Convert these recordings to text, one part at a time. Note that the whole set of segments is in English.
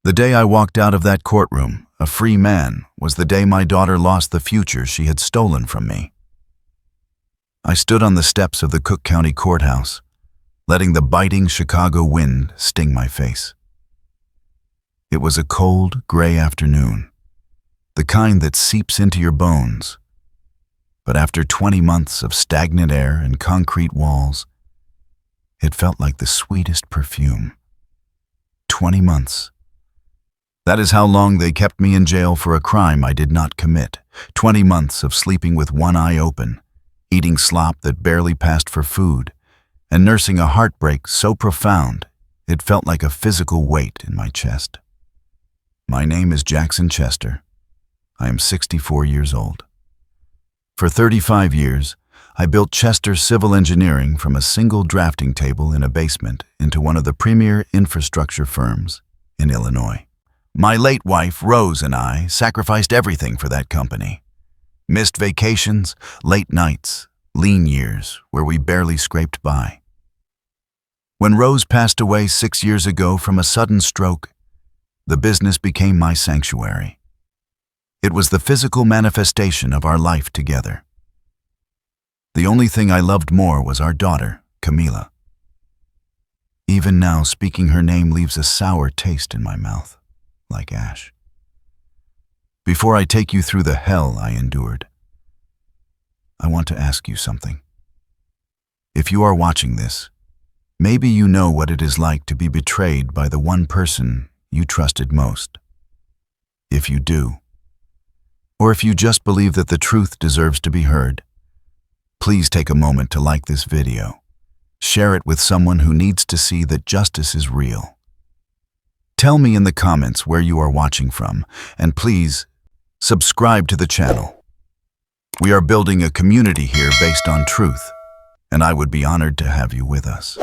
The day I walked out of that courtroom, a free man, was the day my daughter lost the future she had stolen from me. I stood on the steps of the Cook County Courthouse, letting the biting Chicago wind sting my face. It was a cold, gray afternoon, the kind that seeps into your bones. But after 20 months of stagnant air and concrete walls, it felt like the sweetest perfume. 20 months. That is how long they kept me in jail for a crime I did not commit. 20 months of sleeping with one eye open, eating slop that barely passed for food, and nursing a heartbreak so profound it felt like a physical weight in my chest. My name is Jackson Chester. I am 64 years old. For 35 years, I built Chester Civil Engineering from a single drafting table in a basement into one of the premier infrastructure firms in Illinois. My late wife, Rose, and I sacrificed everything for that company. Missed vacations, late nights, lean years where we barely scraped by. When Rose passed away 6 years ago from a sudden stroke, the business became my sanctuary. It was the physical manifestation of our life together. The only thing I loved more was our daughter, Camila. Even now, speaking her name leaves a sour taste in my mouth, like ash. Before I take you through the hell I endured, I want to ask you something. If you are watching this, maybe you know what it is like to be betrayed by the one person you trusted most. If you do, or if you just believe that the truth deserves to be heard, please take a moment to like this video. Share it with someone who needs to see that justice is real. Tell me in the comments where you are watching from, and please, subscribe to the channel. We are building a community here based on truth, and I would be honored to have you with us.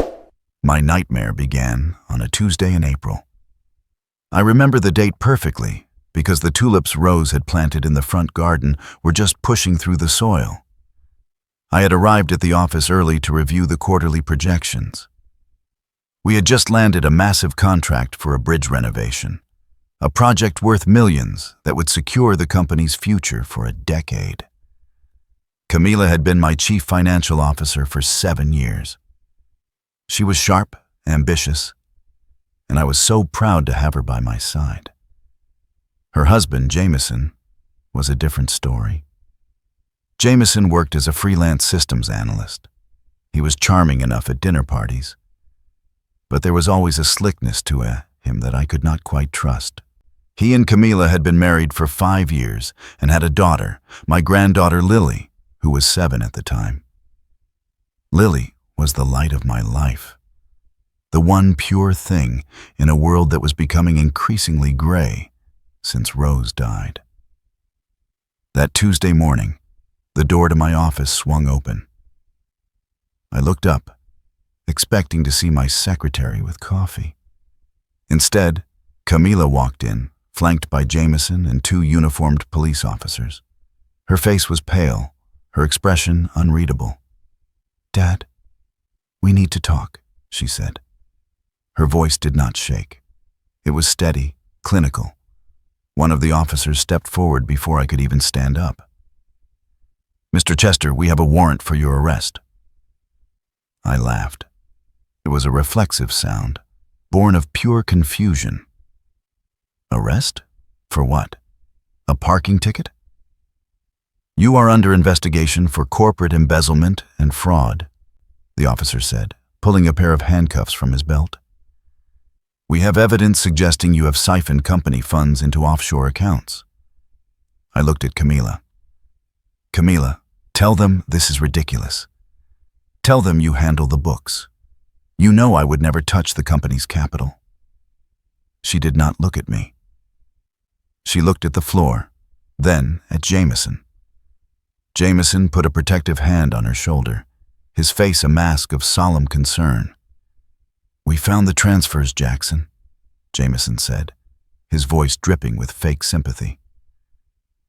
My nightmare began on a Tuesday in April. I remember the date perfectly because the tulips Rose had planted in the front garden were just pushing through the soil. I had arrived at the office early to review the quarterly projections. We had just landed a massive contract for a bridge renovation, a project worth millions that would secure the company's future for a decade. Camila had been my chief financial officer for 7 years. She was sharp, ambitious, and I was so proud to have her by my side. Her husband, Jameson, was a different story. Jameson worked as a freelance systems analyst. He was charming enough at dinner parties, but there was always a slickness to him that I could not quite trust. He and Camila had been married for 5 years and had a daughter, my granddaughter Lily, who was 7 at the time. Lily was the light of my life, the one pure thing in a world that was becoming increasingly gray since Rose died. That Tuesday morning, the door to my office swung open. I looked up, expecting to see my secretary with coffee. Instead, Camila walked in, flanked by Jameson and 2 uniformed police officers. Her face was pale, her expression unreadable. "Dad, we need to talk," she said. Her voice did not shake. It was steady, clinical. One of the officers stepped forward before I could even stand up. "Mr. Chester, we have a warrant for your arrest." I laughed. It was a reflexive sound, born of pure confusion. "Arrest? For what? A parking ticket?" "You are under investigation for corporate embezzlement and fraud," the officer said, pulling a pair of handcuffs from his belt. "We have evidence suggesting you have siphoned company funds into offshore accounts." I looked at Camila. "Camila, tell them this is ridiculous. Tell them you handle the books. You know I would never touch the company's capital." She did not look at me. She looked at the floor, then at Jameson. Jameson put a protective hand on her shoulder, his face a mask of solemn concern. "We found the transfers, Jackson," Jameson said, his voice dripping with fake sympathy.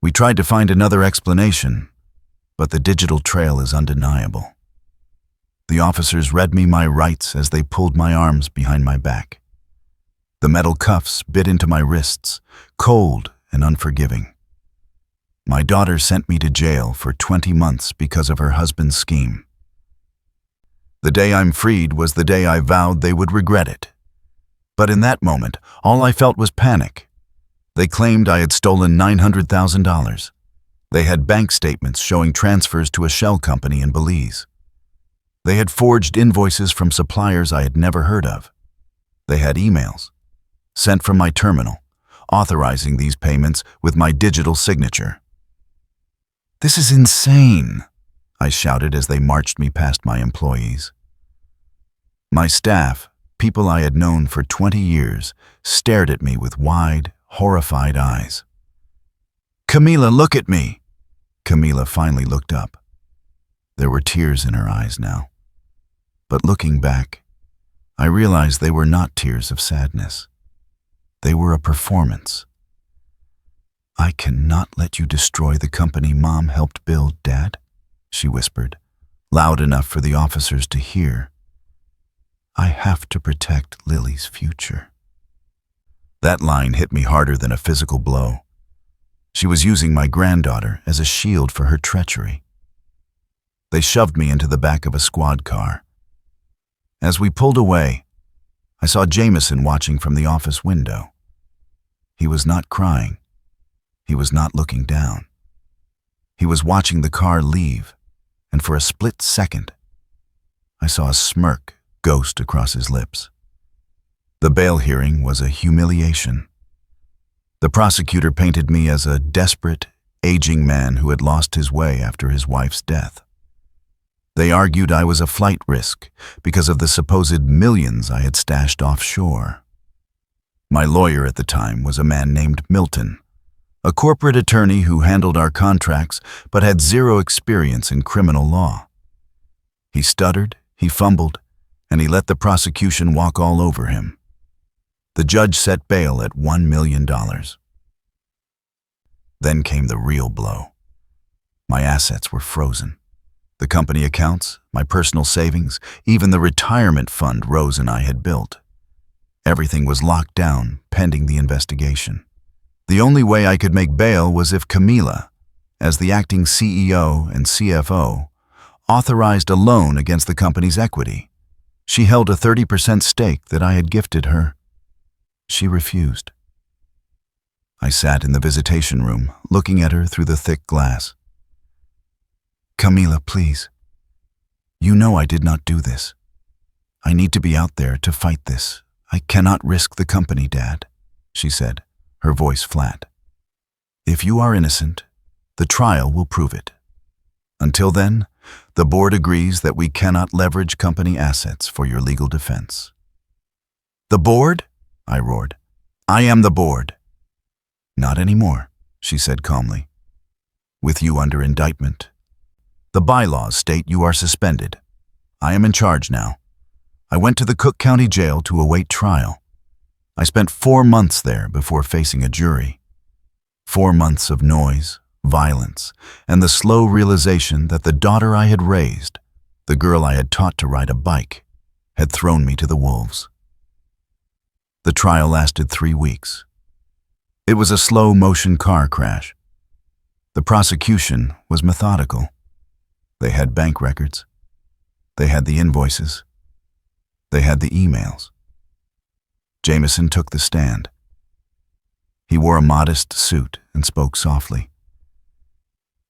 "We tried to find another explanation, but the digital trail is undeniable." The officers read me my rights as they pulled my arms behind my back. The metal cuffs bit into my wrists, cold and unforgiving. My daughter sent me to jail for 20 months because of her husband's scheme. The day I'm freed was the day I vowed they would regret it. But in that moment, all I felt was panic. They claimed I had stolen $900,000. They had bank statements showing transfers to a shell company in Belize. They had forged invoices from suppliers I had never heard of. They had emails sent from my terminal, authorizing these payments with my digital signature. "This is insane," I shouted as they marched me past my employees. My staff, people I had known for 20 years, stared at me with wide, horrified eyes. "Camila, look at me!" Camila finally looked up. There were tears in her eyes now. But looking back, I realized they were not tears of sadness. They were a performance. "I cannot let you destroy the company Mom helped build, Dad," she whispered, loud enough for the officers to hear. "I have to protect Lily's future." That line hit me harder than a physical blow. She was using my granddaughter as a shield for her treachery. They shoved me into the back of a squad car. As we pulled away, I saw Jameson watching from the office window. He was not crying. He was not looking down. He was watching the car leave, and for a split second, I saw a smirk ghost across his lips. The bail hearing was a humiliation. The prosecutor painted me as a desperate, aging man who had lost his way after his wife's death. They argued I was a flight risk because of the supposed millions I had stashed offshore. My lawyer at the time was a man named Milton, a corporate attorney who handled our contracts but had zero experience in criminal law. He stuttered, he fumbled, and he let the prosecution walk all over him. The judge set bail at $1 million. Then came the real blow. My assets were frozen. The company accounts, my personal savings, even the retirement fund Rose and I had built. Everything was locked down, pending the investigation. The only way I could make bail was if Camila, as the acting CEO and CFO, authorized a loan against the company's equity. She held a 30% stake that I had gifted her. She refused. I sat in the visitation room, looking at her through the thick glass. "Camila, please. You know I did not do this. I need to be out there to fight this. I cannot risk the company, Dad," she said, her voice flat. "If you are innocent, the trial will prove it. Until then, the board agrees that we cannot leverage company assets for your legal defense." "The board?" I roared. "I am the board." "Not anymore," she said calmly. "With you under indictment. The bylaws state you are suspended. I am in charge now. I went to the Cook County Jail to await trial. I spent 4 months there before facing a jury. 4 months of noise, violence, and the slow realization that the daughter I had raised, the girl I had taught to ride a bike, had thrown me to the wolves. The trial lasted 3 weeks. It was a slow-motion car crash. The prosecution was methodical. They had bank records. They had the invoices. They had the emails. Jameson took the stand. He wore a modest suit and spoke softly.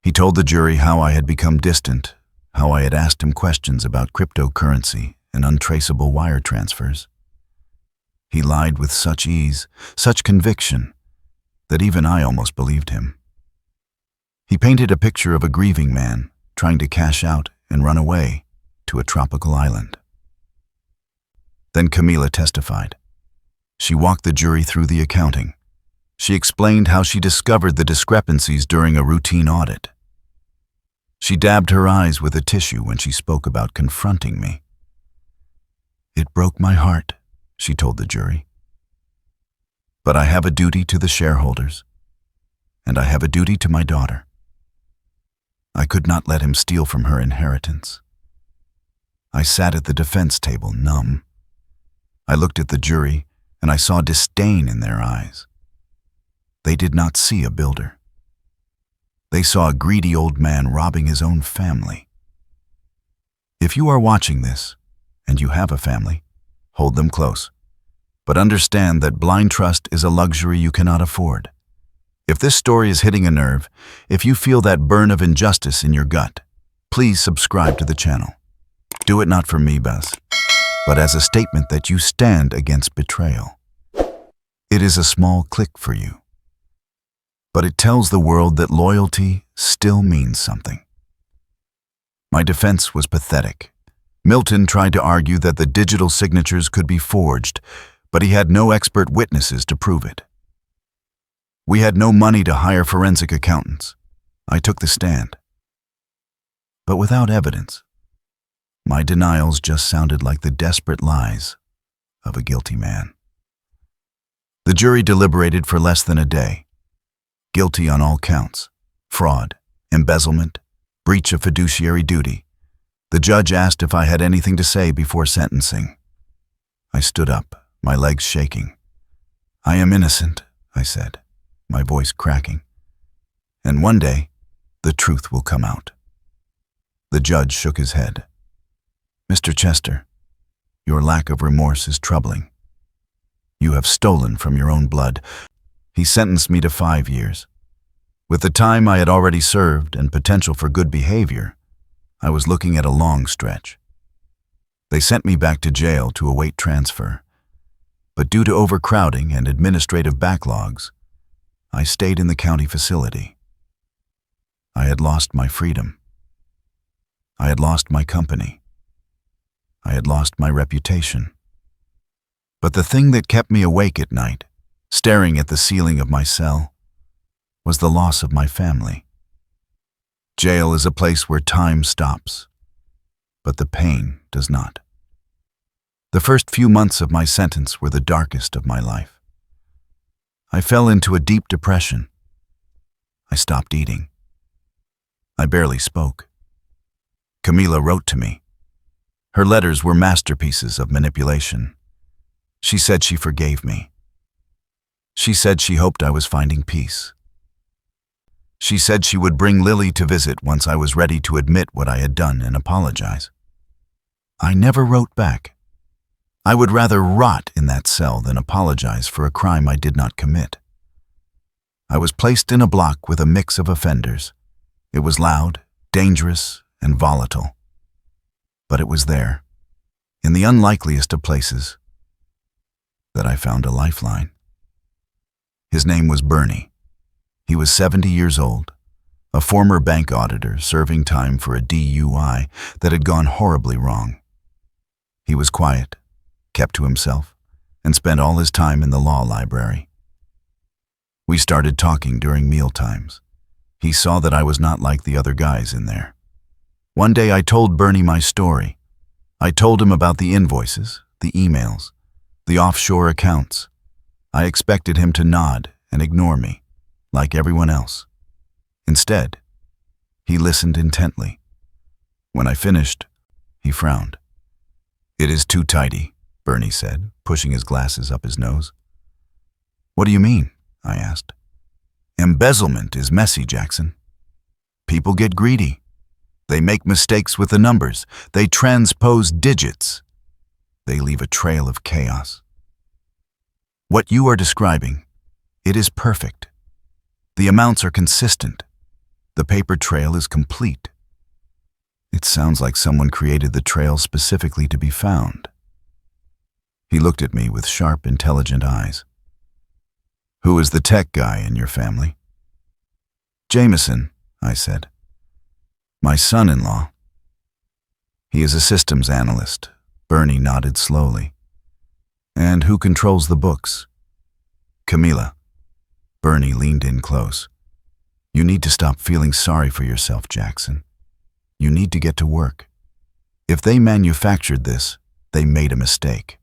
He told the jury how I had become distant, how I had asked him questions about cryptocurrency and untraceable wire transfers. He lied with such ease, such conviction, that even I almost believed him. He painted a picture of a grieving man trying to cash out and run away to a tropical island. Then Camila testified. She walked the jury through the accounting. She explained how she discovered the discrepancies during a routine audit. She dabbed her eyes with a tissue when she spoke about confronting me. "It broke my heart," she told the jury. "But I have a duty to the shareholders, and I have a duty to my daughter. I could not let him steal from her inheritance." I sat at the defense table, numb. I looked at the jury, and I saw disdain in their eyes. They did not see a builder. They saw a greedy old man robbing his own family. If you are watching this, and you have a family, hold them close. But understand that blind trust is a luxury you cannot afford. If this story is hitting a nerve, if you feel that burn of injustice in your gut, please subscribe to the channel. Do it not for me, Buzz, but as a statement that you stand against betrayal. It is a small click for you, but it tells the world that loyalty still means something. My defense was pathetic. Milton tried to argue that the digital signatures could be forged, but he had no expert witnesses to prove it. We had no money to hire forensic accountants. I took the stand. But without evidence, my denials just sounded like the desperate lies of a guilty man. The jury deliberated for less than a day. Guilty on all counts: fraud, embezzlement, breach of fiduciary duty. The judge asked if I had anything to say before sentencing. I stood up, my legs shaking. "I am innocent," I said, my voice cracking. "And one day, the truth will come out." The judge shook his head. "Mr. Chester, your lack of remorse is troubling. You have stolen from your own blood." He sentenced me to 5 years. With the time I had already served and potential for good behavior, I was looking at a long stretch. They sent me back to jail to await transfer, but due to overcrowding and administrative backlogs, I stayed in the county facility. I had lost my freedom. I had lost my company. I had lost my reputation. But the thing that kept me awake at night, staring at the ceiling of my cell, was the loss of my family. Jail is a place where time stops, but the pain does not. The first few months of my sentence were the darkest of my life. I fell into a deep depression. I stopped eating. I barely spoke. Camila wrote to me. Her letters were masterpieces of manipulation. She said she forgave me. She said she hoped I was finding peace. She said she would bring Lily to visit once I was ready to admit what I had done and apologize. I never wrote back. I would rather rot in that cell than apologize for a crime I did not commit. I was placed in a block with a mix of offenders. It was loud, dangerous, and volatile. But it was there, in the unlikeliest of places, that I found a lifeline. His name was Bernie. He was 70 years old, a former bank auditor serving time for a DUI that had gone horribly wrong. He was quiet, kept to himself, and spent all his time in the law library. We started talking during mealtimes. He saw that I was not like the other guys in there. One day I told Bernie my story. I told him about the invoices, the emails, the offshore accounts. I expected him to nod and ignore me, like everyone else. Instead, he listened intently. When I finished, he frowned. "It is too tidy," Bernie said, pushing his glasses up his nose. "What do you mean?" I asked. "Embezzlement is messy, Jackson. People get greedy. They make mistakes with the numbers. They transpose digits. They leave a trail of chaos. What you are describing, it is perfect. The amounts are consistent. The paper trail is complete. It sounds like someone created the trail specifically to be found." He looked at me with sharp, intelligent eyes. "Who is the tech guy in your family?" "Jameson," I said. "My son-in-law." "He is a systems analyst." Bernie nodded slowly. "And who controls the books?" "Camila." Bernie leaned in close. "You need to stop feeling sorry for yourself, Jackson. You need to get to work. If they manufactured this, they made a mistake.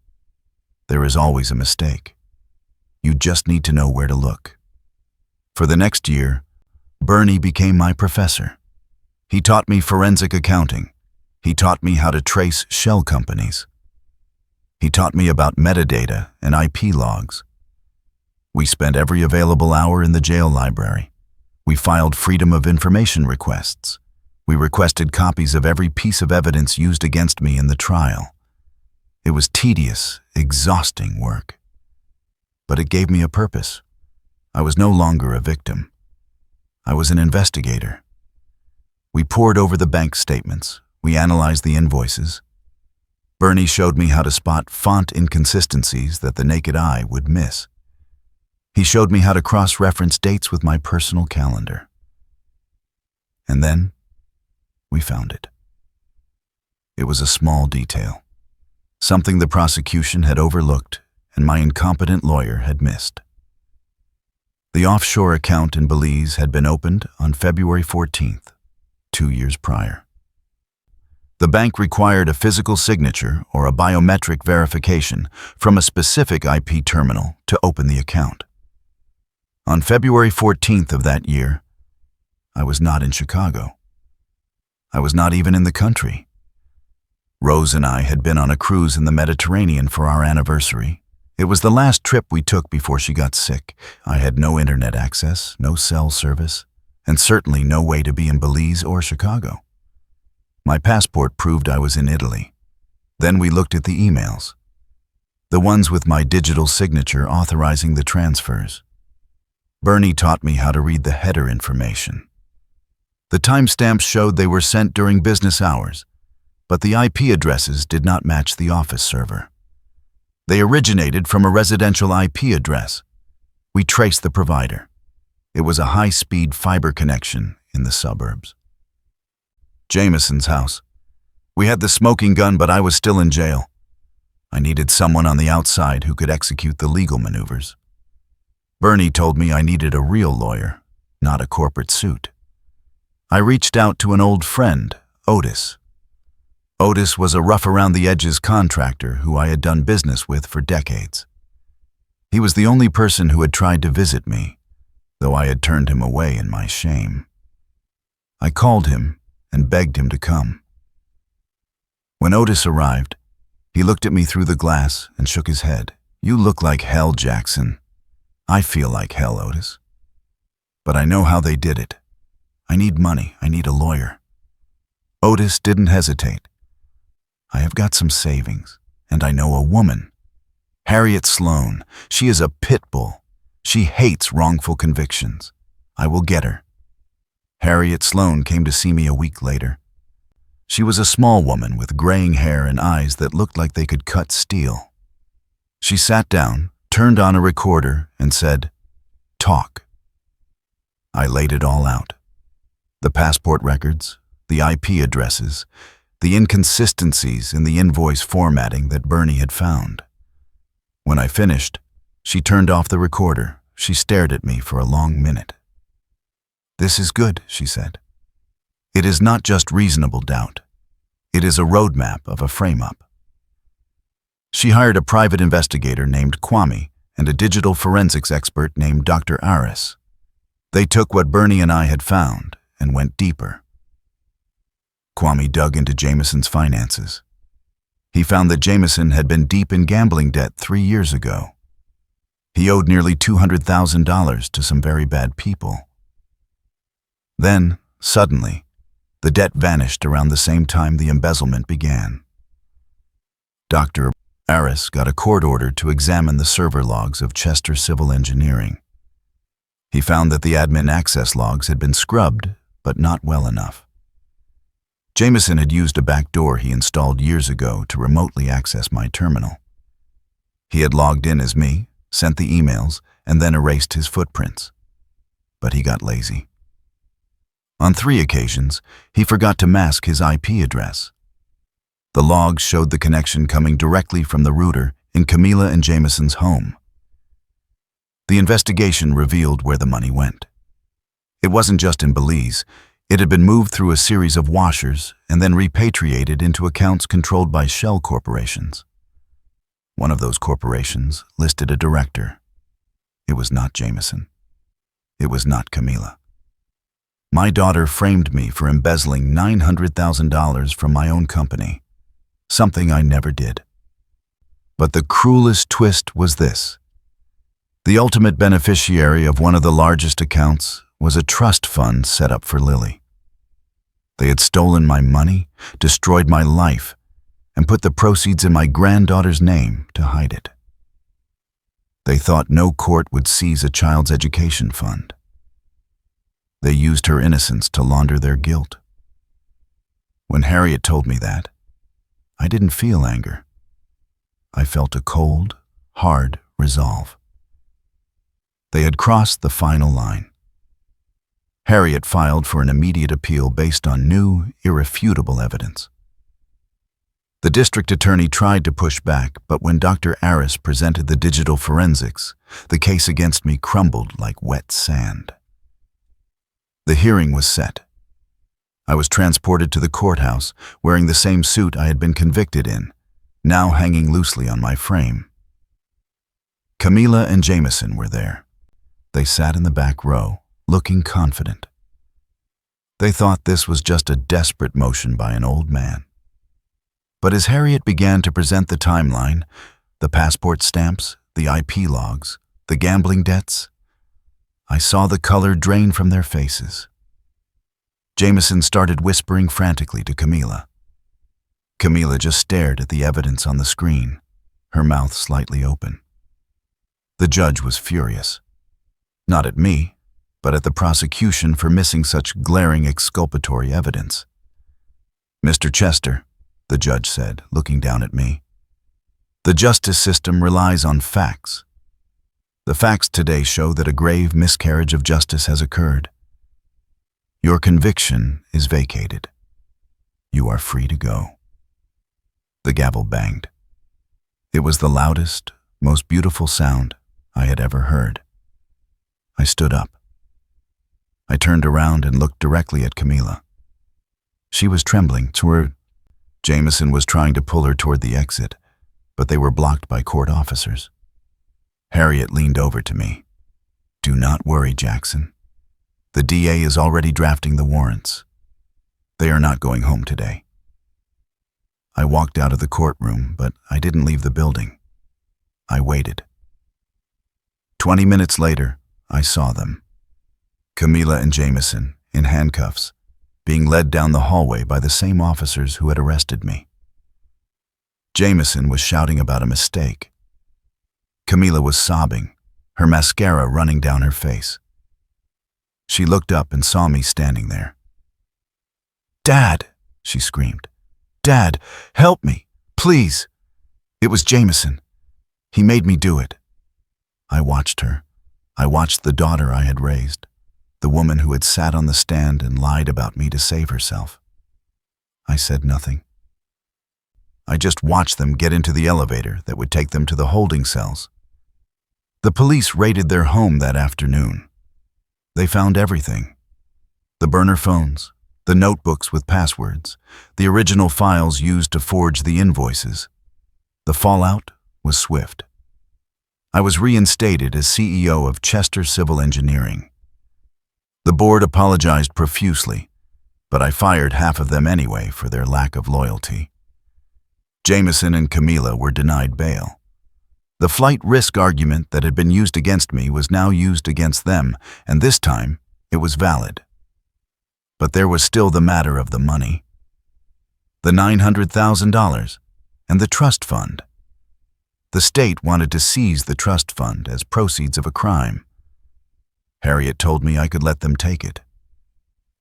There is always a mistake. You just need to know where to look." For the next year, Bernie became my professor. He taught me forensic accounting. He taught me how to trace shell companies. He taught me about metadata and IP logs. We spent every available hour in the jail library. We filed Freedom of Information requests. We requested copies of every piece of evidence used against me in the trial. It was tedious, exhausting work. But it gave me a purpose. I was no longer a victim. I was an investigator. We pored over the bank statements. We analyzed the invoices. Bernie showed me how to spot font inconsistencies that the naked eye would miss. He showed me how to cross-reference dates with my personal calendar. And then, we found it. It was a small detail, something the prosecution had overlooked and my incompetent lawyer had missed. The offshore account in Belize had been opened on February 14th, 2 years prior. The bank required a physical signature or a biometric verification from a specific IP terminal to open the account. On February 14th of that year, I was not in Chicago. I was not even in the country. Rose and I had been on a cruise in the Mediterranean for our anniversary. It was the last trip we took before she got sick. I had no internet access, no cell service, and certainly no way to be in Belize or Chicago. My passport proved I was in Italy. Then we looked at the emails, the ones with my digital signature authorizing the transfers. Bernie taught me how to read the header information. The timestamps showed they were sent during business hours, but the IP addresses did not match the office server. They originated from a residential IP address. We traced the provider. It was a high-speed fiber connection in the suburbs. Jameson's house. We had the smoking gun, but I was still in jail. I needed someone on the outside who could execute the legal maneuvers. Bernie told me I needed a real lawyer, not a corporate suit. I reached out to an old friend, Otis. Otis was a rough-around-the-edges contractor who I had done business with for decades. He was the only person who had tried to visit me, though I had turned him away in my shame. I called him and begged him to come. When Otis arrived, he looked at me through the glass and shook his head. "You look like hell, Jackson." "I feel like hell, Otis. But I know how they did it. I need money. I need a lawyer." Otis didn't hesitate. "I have got some savings, and I know a woman. Harriet Sloan. She is a pit bull. She hates wrongful convictions. I will get her." Harriet Sloan came to see me a week later. She was a small woman with graying hair and eyes that looked like they could cut steel. She sat down, turned on a recorder, and said, "Talk." I laid it all out. The passport records, the IP addresses, the inconsistencies in the invoice formatting that Bernie had found. When I finished, she turned off the recorder. She stared at me for a long minute. "This is good," she said. "It is not just reasonable doubt. It is a roadmap of a frame-up." She hired a private investigator named Kwame and a digital forensics expert named Dr. Aris. They took what Bernie and I had found and went deeper. Kwame dug into Jameson's finances. He found that Jameson had been deep in gambling debt 3 years ago. He owed nearly $200,000 to some very bad people. Then, suddenly, the debt vanished around the same time the embezzlement began. Dr. Aris got a court order to examine the server logs of Chester Civil Engineering. He found that the admin access logs had been scrubbed, but not well enough. Jameson had used a back door he installed years ago to remotely access my terminal. He had logged in as me, sent the emails, and then erased his footprints. But he got lazy. On 3 occasions, he forgot to mask his IP address. The logs showed the connection coming directly from the router in Camila and Jameson's home. The investigation revealed where the money went. It wasn't just in Belize. It had been moved through a series of washers and then repatriated into accounts controlled by shell corporations. One of those corporations listed a director. It was not Jameson. It was not Camila. My daughter framed me for embezzling $900,000 from my own company, something I never did. But the cruelest twist was this. The ultimate beneficiary of one of the largest accounts was a trust fund set up for Lily. They had stolen my money, destroyed my life, and put the proceeds in my granddaughter's name to hide it. They thought no court would seize a child's education fund. They used her innocence to launder their guilt. When Harriet told me that, I didn't feel anger. I felt a cold, hard resolve. They had crossed the final line. Harriet filed for an immediate appeal based on new, irrefutable evidence. The district attorney tried to push back, but when Dr. Aris presented the digital forensics, the case against me crumbled like wet sand. The hearing was set. I was transported to the courthouse, wearing the same suit I had been convicted in, now hanging loosely on my frame. Camila and Jameson were there. They sat in the back row, looking confident. They thought this was just a desperate motion by an old man. But as Harriet began to present the timeline, the passport stamps, the IP logs, the gambling debts, I saw the color drain from their faces. Jameson started whispering frantically to Camila. Camila just stared at the evidence on the screen, her mouth slightly open. The judge was furious. Not at me, but at the prosecution for missing such glaring exculpatory evidence. "Mr. Chester," the judge said, looking down at me, "the justice system relies on facts. The facts today show that a grave miscarriage of justice has occurred. Your conviction is vacated. You are free to go." The gavel banged. It was the loudest, most beautiful sound I had ever heard. I stood up. I turned around and looked directly at Camila. She was trembling. Jameson was trying to pull her toward the exit, but they were blocked by court officers. Harriet leaned over to me. "Do not worry, Jackson. The DA is already drafting the warrants. They are not going home today." I walked out of the courtroom, but I didn't leave the building. I waited. 20 minutes later, I saw them. Camila and Jameson, in handcuffs, being led down the hallway by the same officers who had arrested me. Jameson was shouting about a mistake. Camila was sobbing, her mascara running down her face. She looked up and saw me standing there. "Dad," she screamed. "Dad, help me, please." It was Jameson. He made me do it. I watched her. I watched the daughter I had raised, the woman who had sat on the stand and lied about me to save herself. I said nothing. I just watched them get into the elevator that would take them to the holding cells. The police raided their home that afternoon. They found everything: the burner phones, the notebooks with passwords, the original files used to forge the invoices. The fallout was swift. I was reinstated as CEO of Chester Civil Engineering. The board apologized profusely, but I fired half of them anyway for their lack of loyalty. Jameson and Camila were denied bail. The flight risk argument that had been used against me was now used against them, and this time it was valid. But there was still the matter of the money. The $900,000 and the trust fund. The state wanted to seize the trust fund as proceeds of a crime. Harriet told me I could let them take it.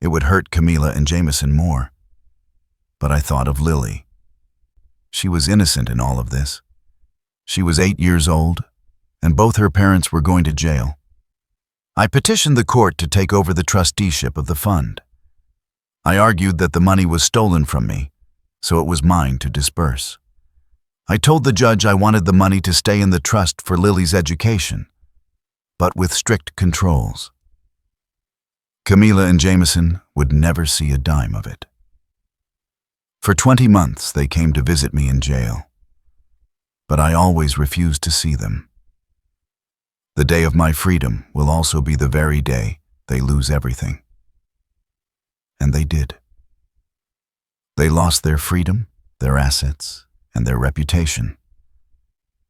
It would hurt Camila and Jameson more. But I thought of Lily. She was innocent in all of this. She was 8 years old, and both her parents were going to jail. I petitioned the court to take over the trusteeship of the fund. I argued that the money was stolen from me, so it was mine to disperse. I told the judge I wanted the money to stay in the trust for Lily's education, but with strict controls. Camila and Jameson would never see a dime of it. For 20 months, they came to visit me in jail, but I always refused to see them. The day of my freedom will also be the very day they lose everything. And they did. They lost their freedom, their assets, and their reputation.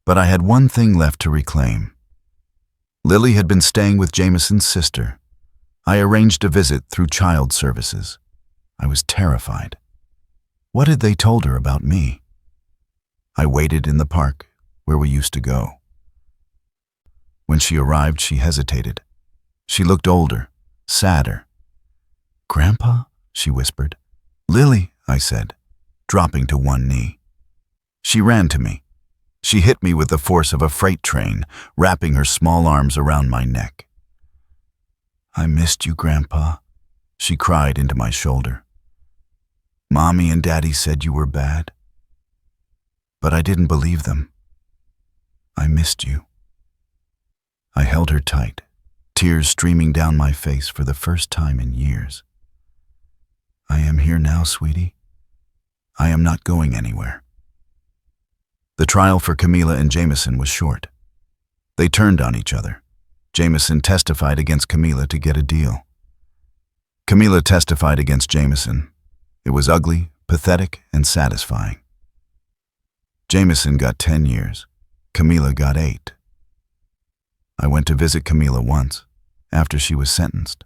But I had one thing left to reclaim. Lily had been staying with Jameson's sister. I arranged a visit through child services. I was terrified. What had they told her about me? I waited in the park where we used to go. When she arrived, she hesitated. She looked older, sadder. "Grandpa?" she whispered. "Lily," I said, dropping to one knee. She ran to me. She hit me with the force of a freight train, wrapping her small arms around my neck. "I missed you, Grandpa," she cried into my shoulder. "Mommy and Daddy said you were bad. But I didn't believe them. I missed you." I held her tight, tears streaming down my face for the first time in years. "I am here now, sweetie. I am not going anywhere." The trial for Camila and Jameson was short. They turned on each other. Jameson testified against Camila to get a deal. Camila testified against Jameson. It was ugly, pathetic, and satisfying. Jameson got 10 years. Camila got 8. I went to visit Camila once, after she was sentenced.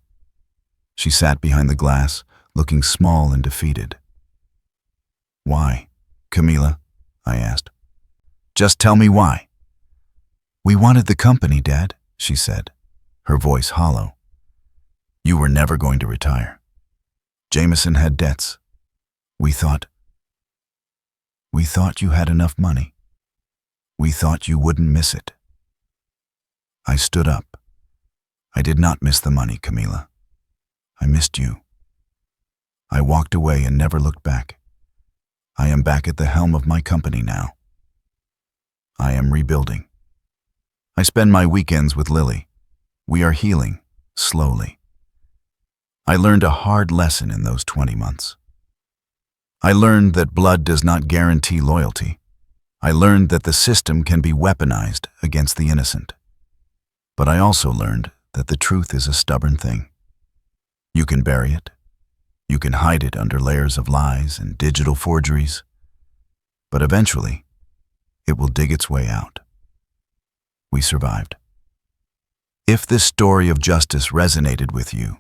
She sat behind the glass, looking small and defeated. "Why, Camila?" I asked. "Just tell me why." "We wanted the company, Dad," she said, her voice hollow. "You were never going to retire. Jameson had debts. We thought you had enough money. We thought you wouldn't miss it." I stood up. "I did not miss the money, Camila. I missed you." I walked away and never looked back. I am back at the helm of my company now. I am rebuilding. I spend my weekends with Lily. We are healing, slowly. I learned a hard lesson in those 20 months. I learned that blood does not guarantee loyalty. I learned that the system can be weaponized against the innocent. But I also learned that the truth is a stubborn thing. You can bury it. You can hide it under layers of lies and digital forgeries. But eventually, it will dig its way out. We survived. If this story of justice resonated with you,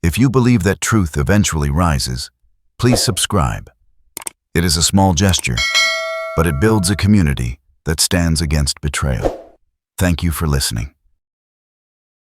if you believe that truth eventually rises, please subscribe. It is a small gesture, but it builds a community that stands against betrayal. Thank you for listening.